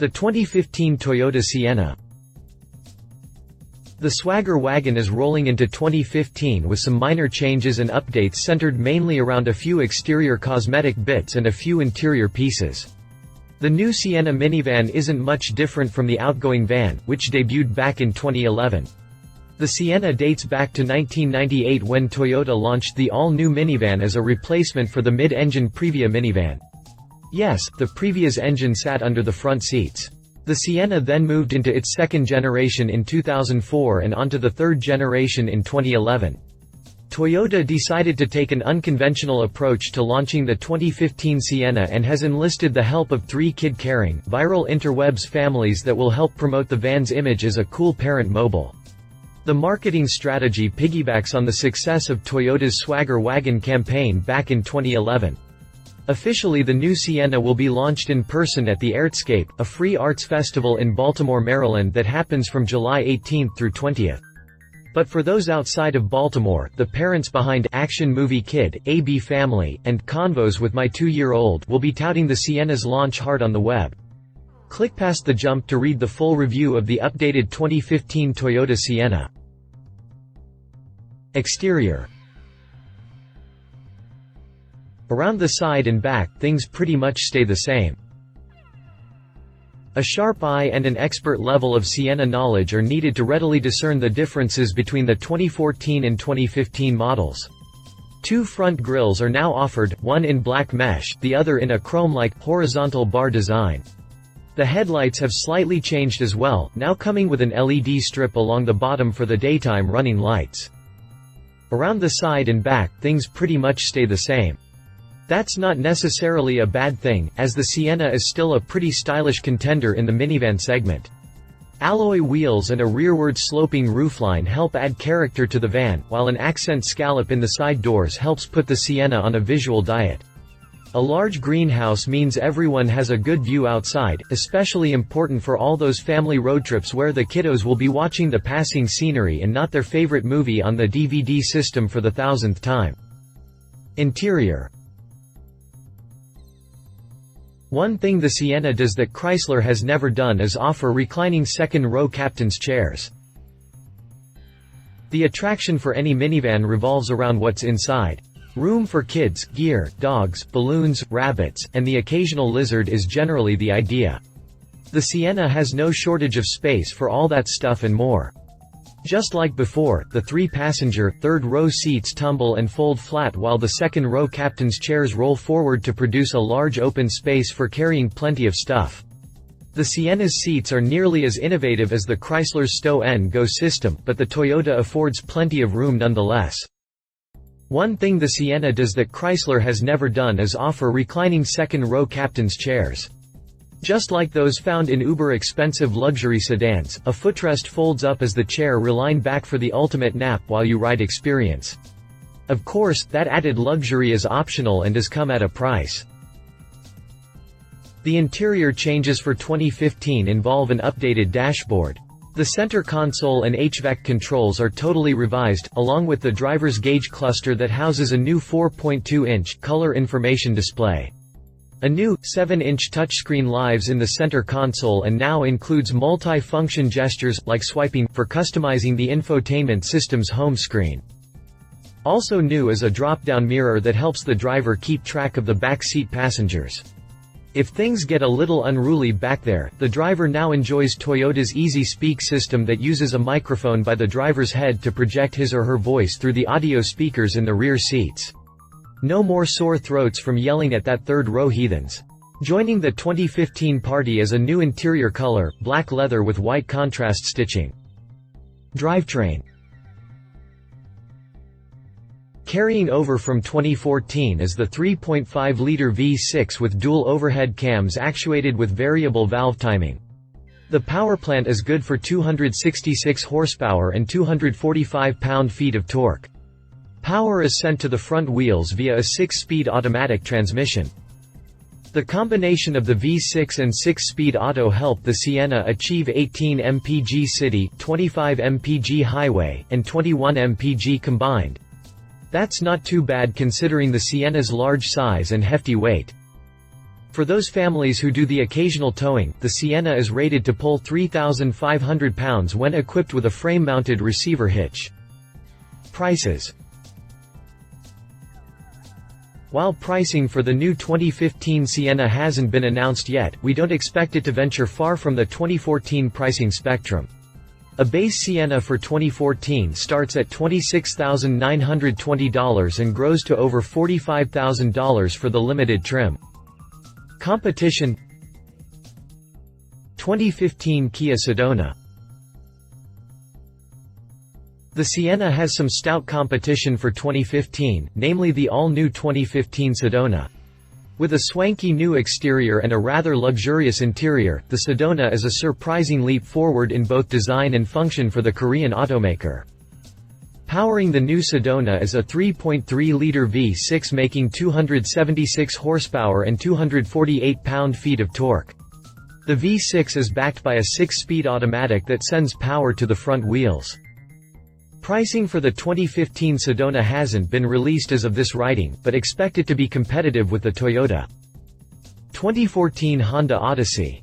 The 2015 Toyota Sienna. The Swagger Wagon is rolling into 2015 with some minor changes and updates centered mainly around a few exterior cosmetic bits and a few interior pieces. The new Sienna minivan isn't much different from the outgoing van, which debuted back in 2011. The Sienna dates back to 1998 when Toyota launched the all-new minivan as a replacement for the mid-engine Previa minivan. Yes, the Previa's engine sat under the front seats. The Sienna then moved into its second generation in 2004 and onto the third generation in 2011. Toyota decided to take an unconventional approach to launching the 2015 Sienna and has enlisted the help of 3 kid-caring, viral Interwebz families that will help promote the van's image as a cool parent mobile. The marketing strategy piggybacks on the success of Toyota's Swagger Wagon campaign back in 2011. Officially, the new Sienna will be launched in person at the Artscape, a free arts festival in Baltimore, Maryland that happens from July 18 through 20. But for those outside of Baltimore, the parents behind Action Movie Kid, AB Family, and Convos with My 2-Year-Old will be touting the Sienna's launch hard on the web. Click past the jump to read the full review of the updated 2015 Toyota Sienna. Exterior. Around the side and back, things pretty much stay the same. A sharp eye and an expert level of Sienna knowledge are needed to readily discern the differences between the 2014 and 2015 models. 2 front grilles are now offered, one in black mesh, the other in a chrome-like, horizontal bar design. The headlights have slightly changed as well, now coming with an LED strip along the bottom for the daytime running lights. Around the side and back, things pretty much stay the same. That's not necessarily a bad thing, as the Sienna is still a pretty stylish contender in the minivan segment. Alloy wheels and a rearward sloping roofline help add character to the van, while an accent scallop in the side doors helps put the Sienna on a visual diet. A large greenhouse means everyone has a good view outside, especially important for all those family road trips where the kiddos will be watching the passing scenery and not their favorite movie on the DVD system for the 1000th time. Interior. One thing the Sienna does that Chrysler has never done is offer reclining second-row captain's chairs. The attraction for any minivan revolves around what's inside. Room for kids, gear, dogs, balloons, rabbits, and the occasional lizard is generally the idea. The Sienna has no shortage of space for all that stuff and more. Just like before, the 3-passenger, third-row seats tumble and fold flat while the second-row captain's chairs roll forward to produce a large open space for carrying plenty of stuff. The Sienna's seats are nearly as innovative as the Chrysler's Stow-N-Go system, but the Toyota affords plenty of room nonetheless. One thing the Sienna does that Chrysler has never done is offer reclining second-row captain's chairs. Just like those found in uber-expensive luxury sedans, a footrest folds up as the chair reclines back for the ultimate nap while you ride experience. Of course, that added luxury is optional and does come at a price. The interior changes for 2015 involve an updated dashboard. The center console and HVAC controls are totally revised, along with the driver's gauge cluster that houses a new 4.2-inch color information display. A new, 7-inch touchscreen lives in the center console and now includes multi-function gestures, like swiping, for customizing the infotainment system's home screen. Also new is a drop-down mirror that helps the driver keep track of the back seat passengers. If things get a little unruly back there, the driver now enjoys Toyota's Easy Speak system that uses a microphone by the driver's head to project his or her voice through the audio speakers in the rear seats. No more sore throats from yelling at that third-row heathens. Joining the 2015 party is a new interior color, black leather with white contrast stitching. Drivetrain. Carrying over from 2014 is the 3.5-liter V6 with dual overhead cams actuated with variable valve timing. The powerplant is good for 266 horsepower and 245 pound-feet of torque. Power is sent to the front wheels via a 6-speed automatic transmission. The combination of the V6 and 6-speed auto help the Sienna achieve 18 mpg city, 25 mpg highway, and 21 mpg combined. That's not too bad considering the Sienna's large size and hefty weight. For those families who do the occasional towing, the Sienna is rated to pull 3,500 pounds when equipped with a frame-mounted receiver hitch. Prices. While pricing for the new 2015 Sienna hasn't been announced yet, we don't expect it to venture far from the 2014 pricing spectrum. A base Sienna for 2014 starts at $26,920 and grows to over $45,000 for the limited trim. Competition. 2015 Kia Sedona. The Sienna has some stout competition for 2015, namely the all-new 2015 Sedona. With a swanky new exterior and a rather luxurious interior, the Sedona is a surprising leap forward in both design and function for the Korean automaker. Powering the new Sedona is a 3.3-liter V6 making 276 horsepower and 248 pound-feet of torque. The V6 is backed by a 6-speed automatic that sends power to the front wheels. Pricing for the 2015 Sedona hasn't been released as of this writing, but expected to be competitive with the Toyota. 2014 Honda Odyssey.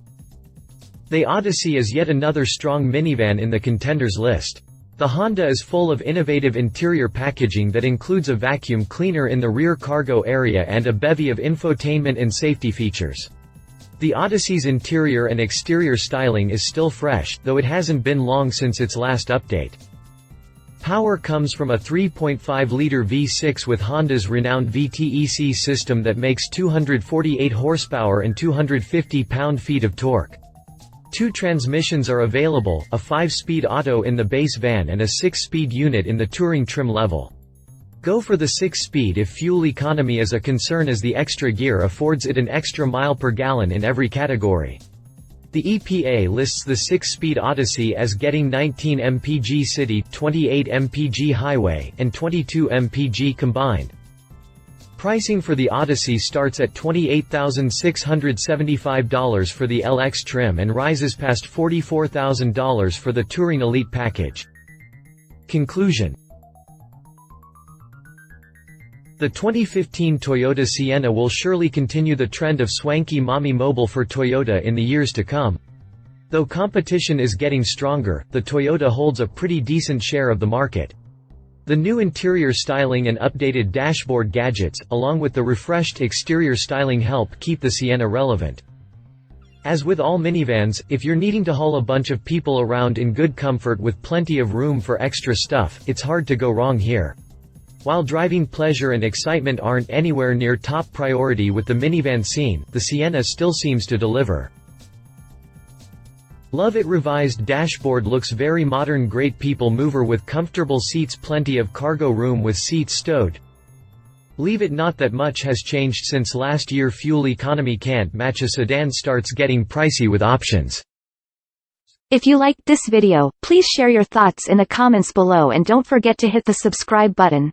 The Odyssey is yet another strong minivan in the contenders list. The Honda is full of innovative interior packaging that includes a vacuum cleaner in the rear cargo area and a bevy of infotainment and safety features. The Odyssey's interior and exterior styling is still fresh, though it hasn't been long since its last update. Power comes from a 3.5-liter V6 with Honda's renowned VTEC system that makes 248 horsepower and 250 pound-feet of torque. 2 transmissions are available, a 5-speed auto in the base van and a 6-speed unit in the touring trim level. Go for the 6-speed if fuel economy is a concern, as the extra gear affords it an extra mile per gallon in every category. The EPA lists the 6-speed Odyssey as getting 19 mpg city, 28 mpg highway, and 22 mpg combined. Pricing for the Odyssey starts at $28,675 for the LX trim and rises past $44,000 for the Touring Elite package. Conclusion. The 2015 Toyota Sienna will surely continue the trend of swanky mommy mobile for Toyota in the years to come. Though competition is getting stronger, the Toyota holds a pretty decent share of the market. The new interior styling and updated dashboard gadgets, along with the refreshed exterior styling, help keep the Sienna relevant. As with all minivans, if you're needing to haul a bunch of people around in good comfort with plenty of room for extra stuff, it's hard to go wrong here. While driving pleasure and excitement aren't anywhere near top priority with the minivan scene, the Sienna still seems to deliver. Love it. Revised dashboard looks very modern. Great people mover with comfortable seats, plenty of cargo room with seats stowed. Leave it. Not that much has changed since last year. Fuel economy can't match a sedan, starts getting pricey with options. If you liked this video, please share your thoughts in the comments below and don't forget to hit the subscribe button.